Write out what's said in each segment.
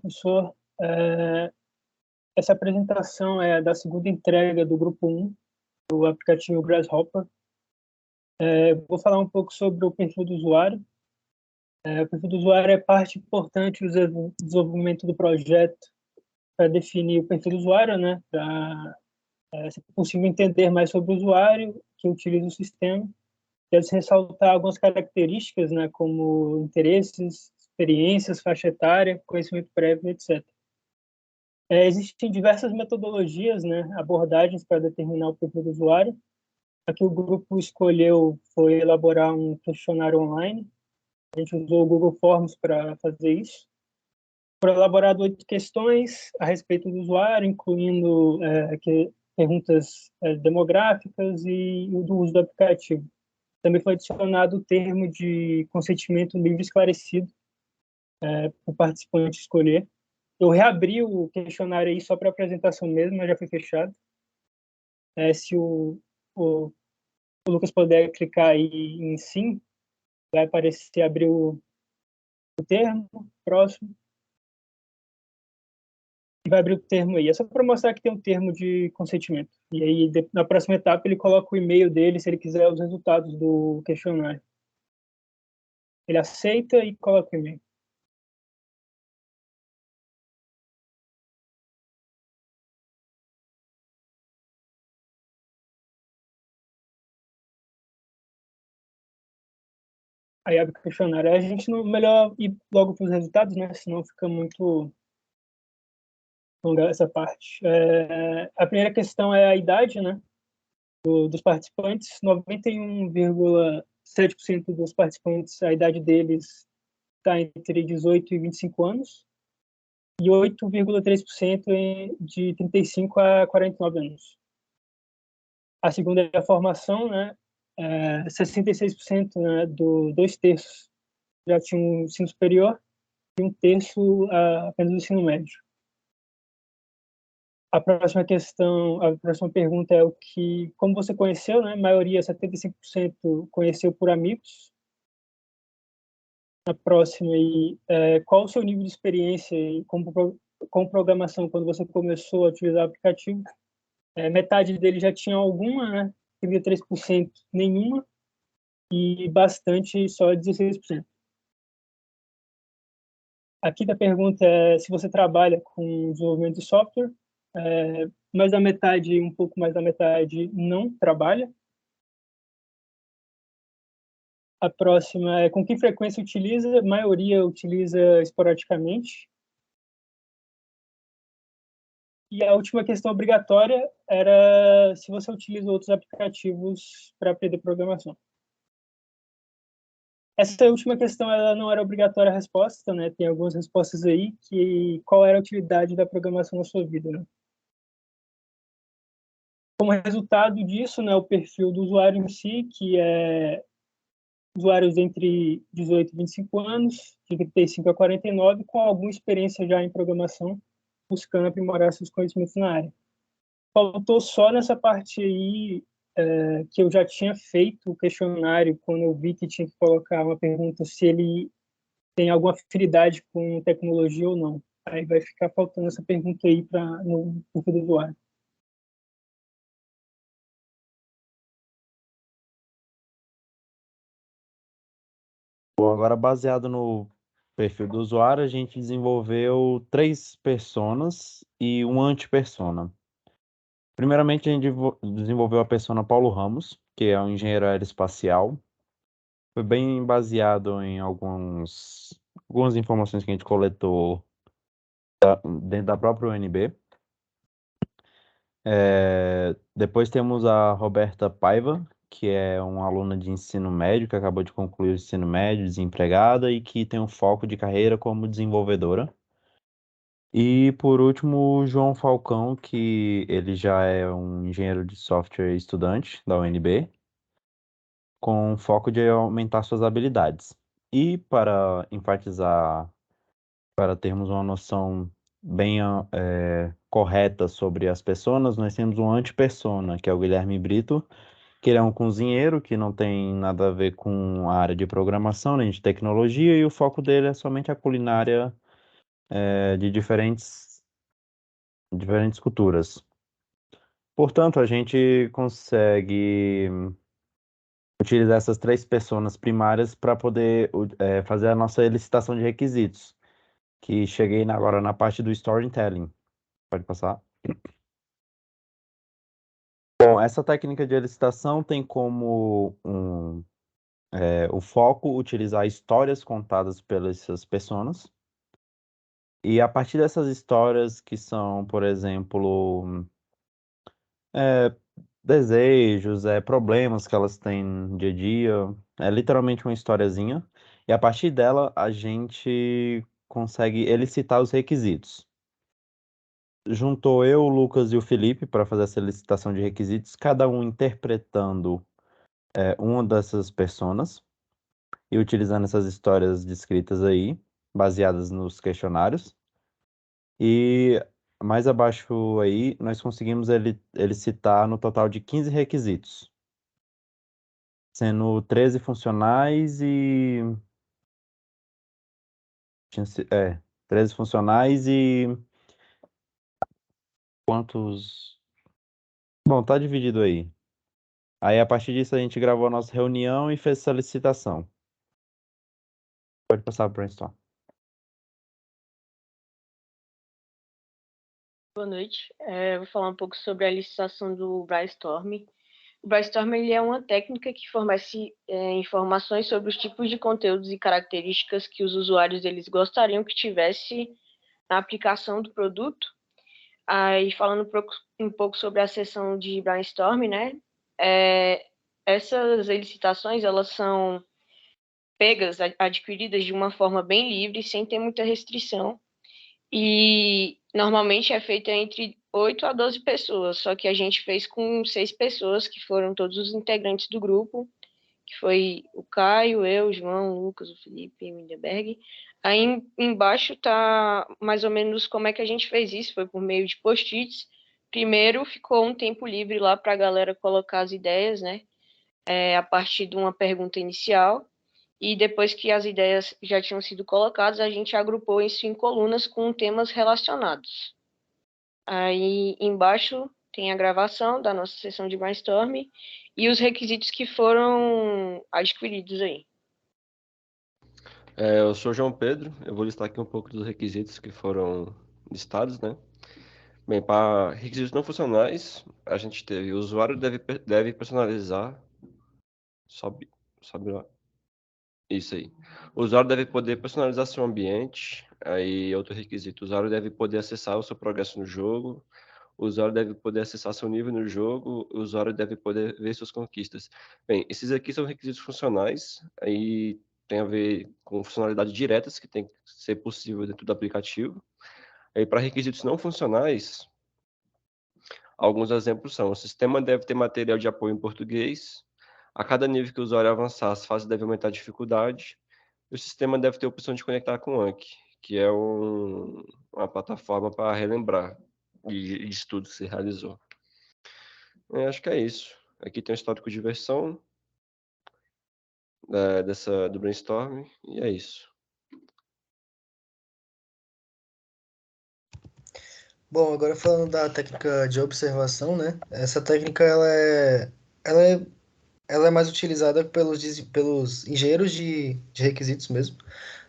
professor. Essa apresentação é da segunda entrega do grupo 1 do aplicativo Grasshopper. Vou falar um pouco sobre o perfil do usuário. O perfil do usuário é parte importante do desenvolvimento do projeto para definir o perfil do usuário, né? Para ser possível entender mais sobre o usuário que utiliza o sistema. Deve ressaltar algumas características, né? Como interesses, experiências, faixa etária, conhecimento prévio, etc. Existem diversas metodologias, né? Abordagens para determinar o perfil do usuário. A que o grupo escolheu foi elaborar um questionário online. A gente usou o Google Forms para fazer isso. Foram elaboradas 8 questões a respeito do usuário, incluindo perguntas demográficas e do uso do aplicativo. Também foi adicionado o termo de consentimento livre esclarecido para o participante escolher. Eu reabri o questionário aí só para apresentação mesmo, mas já foi fechado. Se o Lucas puder clicar aí em sim, vai aparecer, abrir o termo, próximo, e vai abrir o termo aí. É só para mostrar que tem um termo de consentimento. E aí, na próxima etapa, ele coloca o e-mail dele, se ele quiser os resultados do questionário. Ele aceita e coloca o e-mail. Aí abre o questionário. Aí a gente não melhor ir logo para os resultados, né? Senão fica muito longa essa parte. A primeira questão é a idade, né? Dos participantes. 91,7% dos participantes, a idade deles está entre 18 e 25 anos. E 8,3% de 35 a 49 anos. A segunda é a formação, né? 66%, né, dois terços já tinham ensino superior e um terço apenas o ensino médio. A próxima questão, a próxima pergunta é como você conheceu, né? A maioria, 75%, conheceu por amigos. A próxima aí, qual o seu nível de experiência com programação quando você começou a utilizar o aplicativo? Metade dele já tinha alguma, né? 33% nenhuma e bastante só 16%. Aqui da pergunta é se você trabalha com desenvolvimento de software, mais da metade, um pouco mais da metade não trabalha. A próxima é com que frequência utiliza, a maioria utiliza esporadicamente. E a última questão obrigatória era se você utiliza outros aplicativos para aprender programação. Essa última questão ela não era obrigatória a resposta, né? Tem algumas respostas aí que qual era a utilidade da programação na sua vida, né? Como resultado disso, né, o perfil do usuário em si, que é usuários entre 18 e 25 anos, de 35 a 49, com alguma experiência já em programação, buscando aprimorar seus conhecimentos na área. Faltou só nessa parte aí que eu já tinha feito o questionário, quando eu vi que tinha que colocar uma pergunta se ele tem alguma afinidade com tecnologia ou não. Aí vai ficar faltando essa pergunta aí no perfil do usuário. Bom, agora baseado no perfil do usuário, a gente desenvolveu 3 personas e um anti-persona. Primeiramente, a gente desenvolveu a persona Paulo Ramos, que é um engenheiro aeroespacial. Foi bem baseado em algumas informações que a gente coletou dentro da própria UNB. Depois temos a Roberta Paiva, que é uma aluna de ensino médio, que acabou de concluir o ensino médio, desempregada e que tem um foco de carreira como desenvolvedora. E por último, o João Falcão, que ele já é um engenheiro de software estudante da UNB, com foco de aumentar suas habilidades. E para enfatizar, para termos uma noção bem correta sobre as pessoas, nós temos um anti-persona, que é o Guilherme Brito, que ele é um cozinheiro que não tem nada a ver com a área de programação nem de tecnologia, e o foco dele é somente a culinária de diferentes culturas. Portanto, a gente consegue utilizar essas três personas primárias para poder fazer a nossa elicitação de requisitos, que cheguei agora na parte do storytelling. Pode passar. Bom, essa técnica de elicitação tem como o foco utilizar histórias contadas pelas essas pessoas. E a partir dessas histórias que são, por exemplo, é, desejos, problemas que elas têm no dia a dia, é literalmente uma historiazinha. E a partir dela a gente consegue elicitar os requisitos. Juntou eu, o Lucas e o Felipe para fazer essa licitação de requisitos, cada um interpretando uma dessas personas e utilizando essas histórias descritas aí, baseadas nos questionários. E mais abaixo aí, nós conseguimos elicitar no total de 15 requisitos, sendo 13 funcionais e. É, 13 funcionais e. Quantos. Bom, tá dividido aí. Aí, a partir disso, a gente gravou a nossa reunião e fez essa licitação. Pode passar para o brainstorm. Boa noite. Vou falar um pouco sobre a licitação do Brainstorm. O Brainstorm ele é uma técnica que fornece informações sobre os tipos de conteúdos e características que os usuários eles gostariam que tivesse na aplicação do produto. Aí, falando um pouco sobre a seção de Brainstorm, né? Essas licitações, elas são adquiridas de uma forma bem livre, sem ter muita restrição. E normalmente é feita entre 8 a 12 pessoas, só que a gente fez com 6 pessoas, que foram todos os integrantes do grupo, que foi o Caio, eu, o João, o Lucas, o Felipe e o Minderberg. Aí embaixo tá mais ou menos como é que a gente fez isso, foi por meio de post-its. Primeiro ficou um tempo livre lá para a galera colocar as ideias, né? A partir de uma pergunta inicial. E depois que as ideias já tinham sido colocadas, a gente agrupou isso em colunas com temas relacionados. Aí embaixo tem a gravação da nossa sessão de brainstorm e os requisitos que foram adquiridos aí. Eu sou João Pedro, eu vou listar aqui um pouco dos requisitos que foram listados, né? Bem, para requisitos não funcionais, a gente teve o usuário deve personalizar. Sobe lá. Isso aí. O usuário deve poder personalizar seu ambiente. Aí, outro requisito: o usuário deve poder acessar o seu progresso no jogo. O usuário deve poder acessar seu nível no jogo. O usuário deve poder ver suas conquistas. Bem, esses aqui são requisitos funcionais. Aí tem a ver com funcionalidades diretas que tem que ser possível dentro do aplicativo. Aí, para requisitos não funcionais, alguns exemplos são: o sistema deve ter material de apoio em português. A cada nível que o usuário avançar, as fases devem aumentar a dificuldade. E o sistema deve ter a opção de conectar com o Anki, que é uma plataforma para relembrar de estudo que se realizou. Acho que é isso. Aqui tem um histórico de versão do brainstorm, e é isso. Bom, agora falando da técnica de observação, né? Essa técnica ela é mais utilizada pelos engenheiros de requisitos mesmo,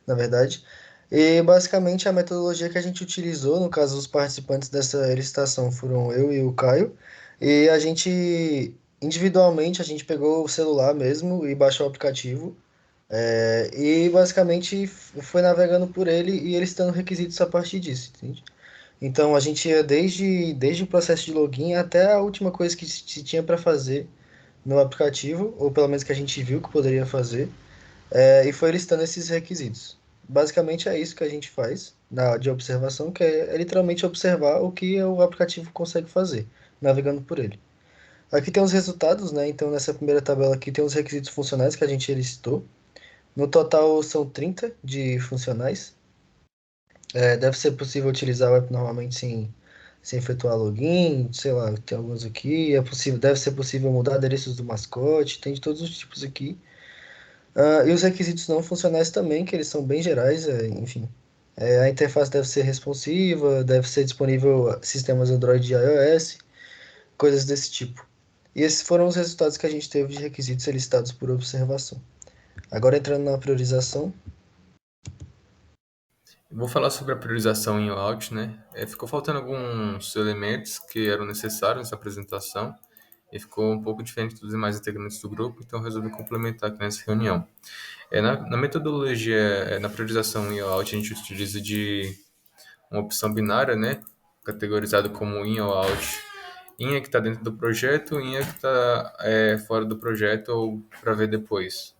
na verdade. E basicamente a metodologia que a gente utilizou, no caso os participantes dessa licitação foram eu e o Caio, e a gente individualmente a gente pegou o celular mesmo e baixou o aplicativo. E basicamente foi navegando por ele e eles dando requisitos a partir disso, entende? Então a gente ia desde o processo de login até a última coisa que se tinha para fazer no aplicativo, ou pelo menos que a gente viu que poderia fazer, e foi listando esses requisitos. Basicamente é isso que a gente faz de observação, que é literalmente observar o que o aplicativo consegue fazer, navegando por ele. Aqui tem os resultados, né? Então nessa primeira tabela aqui tem os requisitos funcionais que a gente listou. No total são 30 de funcionais. Deve ser possível utilizar o app normalmente sem efetuar login, sei lá, tem alguns aqui. Deve ser possível mudar adereços do mascote, tem de todos os tipos aqui. E os requisitos não funcionais também, que eles são bem gerais, enfim. A interface deve ser responsiva, deve ser disponível a sistemas Android e iOS, coisas desse tipo. E esses foram os resultados que a gente teve de requisitos solicitados por observação. Agora entrando na priorização. Vou falar sobre a priorização em layout, né? Ficou faltando alguns elementos que eram necessários nessa apresentação e ficou um pouco diferente dos demais integrantes do grupo, então resolvi complementar aqui nessa reunião. Na metodologia, na priorização em layout, a gente utiliza de uma opção binária, né? Categorizado como in ou out. In é que está dentro do projeto, in é que está fora do projeto ou para ver depois.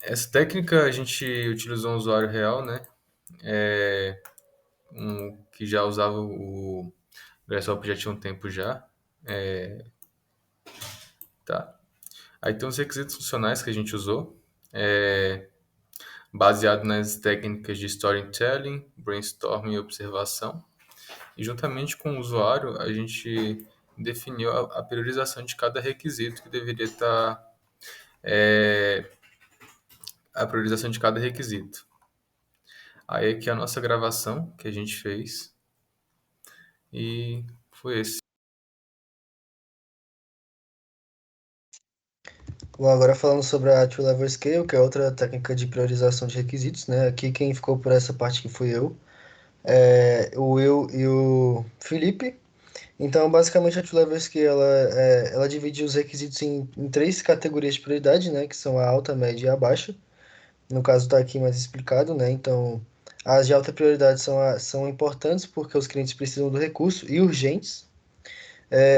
Essa técnica a gente utilizou um usuário real, né? Que já usava o Grasshopper já tinha um tempo já. Tá. Aí tem os requisitos funcionais que a gente usou, baseado nas técnicas de storytelling, brainstorming e observação. E juntamente com o usuário, a gente definiu a priorização de cada requisito que deveria estar... a priorização de cada requisito. Aí aqui a nossa gravação que a gente fez. E foi esse. Bom, agora falando sobre a Two-Level Scale, que é outra técnica de priorização de requisitos, né? Aqui quem ficou por essa parte que fui eu, o Will e o Felipe. Então, basicamente, a Two-Level Scale, ela divide os requisitos em três categorias de prioridade, né? Que são a alta, a média e a baixa. No caso, está aqui mais explicado, né? Então, as de alta prioridade são importantes porque os clientes precisam do recurso e urgentes.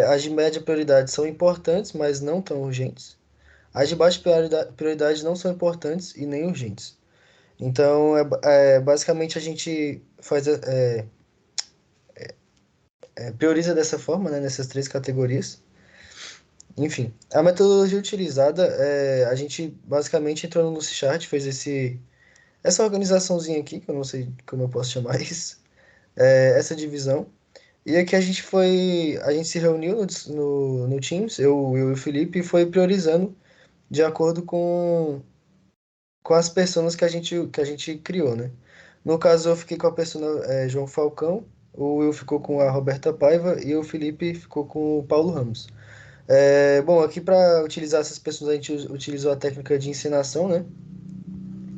As de média prioridade são importantes, mas não tão urgentes. As de baixa prioridade não são importantes e nem urgentes. Então, basicamente, a gente prioriza dessa forma, né, nessas três categorias. Enfim, a metodologia utilizada, a gente basicamente entrou no C#, fez essa organizaçãozinha aqui, que eu não sei como eu posso chamar isso, essa divisão. E aqui a gente se reuniu no Teams, eu e o Felipe, e foi priorizando de acordo com as personas que a gente criou, né? No caso, eu fiquei com a persona João Falcão, o Will ficou com a Roberta Paiva e o Felipe ficou com o Paulo Ramos. Bom, aqui para utilizar essas pessoas, a gente utilizou a técnica de encenação, né?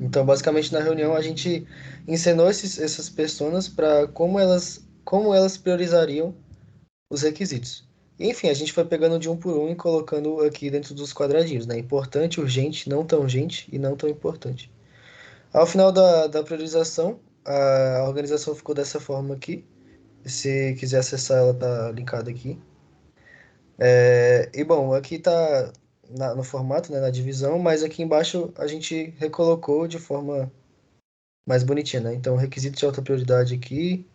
Então, basicamente, na reunião, a gente ensinou essas pessoas para como elas priorizariam os requisitos. Enfim, a gente foi pegando de um por um e colocando aqui dentro dos quadradinhos, né? Importante, urgente, não tão urgente e não tão importante. Ao final da priorização, a organização ficou dessa forma aqui. Se quiser acessar, ela tá linkada aqui. E bom, aqui tá no formato, né, na divisão, mas aqui embaixo a gente recolocou de forma mais bonitinha, né? Então, requisito de alta prioridade aqui.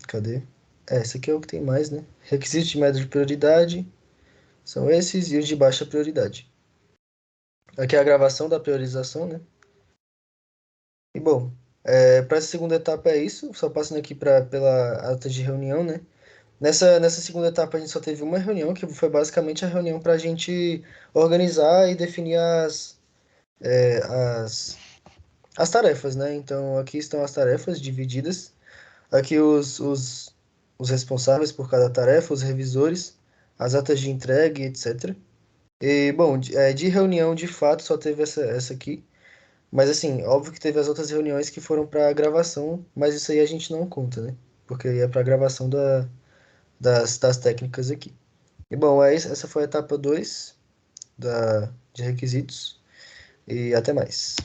Cadê? Esse aqui é o que tem mais, né? Requisitos de média de prioridade são esses e os de baixa prioridade. Aqui é a gravação da priorização, né? E bom, para essa segunda etapa é isso. Só passando aqui pela ata de reunião, né? Nessa segunda etapa a gente só teve uma reunião, que foi basicamente a reunião para a gente organizar e definir as, as tarefas, né? Então aqui estão as tarefas divididas. Aqui os responsáveis por cada tarefa, os revisores, as atas de entrega, etc. E, bom, de reunião, de fato, só teve essa aqui. Mas, assim, óbvio que teve as outras reuniões que foram para gravação, mas isso aí a gente não conta, né? Porque aí é para gravação das técnicas aqui. E, bom, essa foi a etapa 2 de requisitos. E até mais.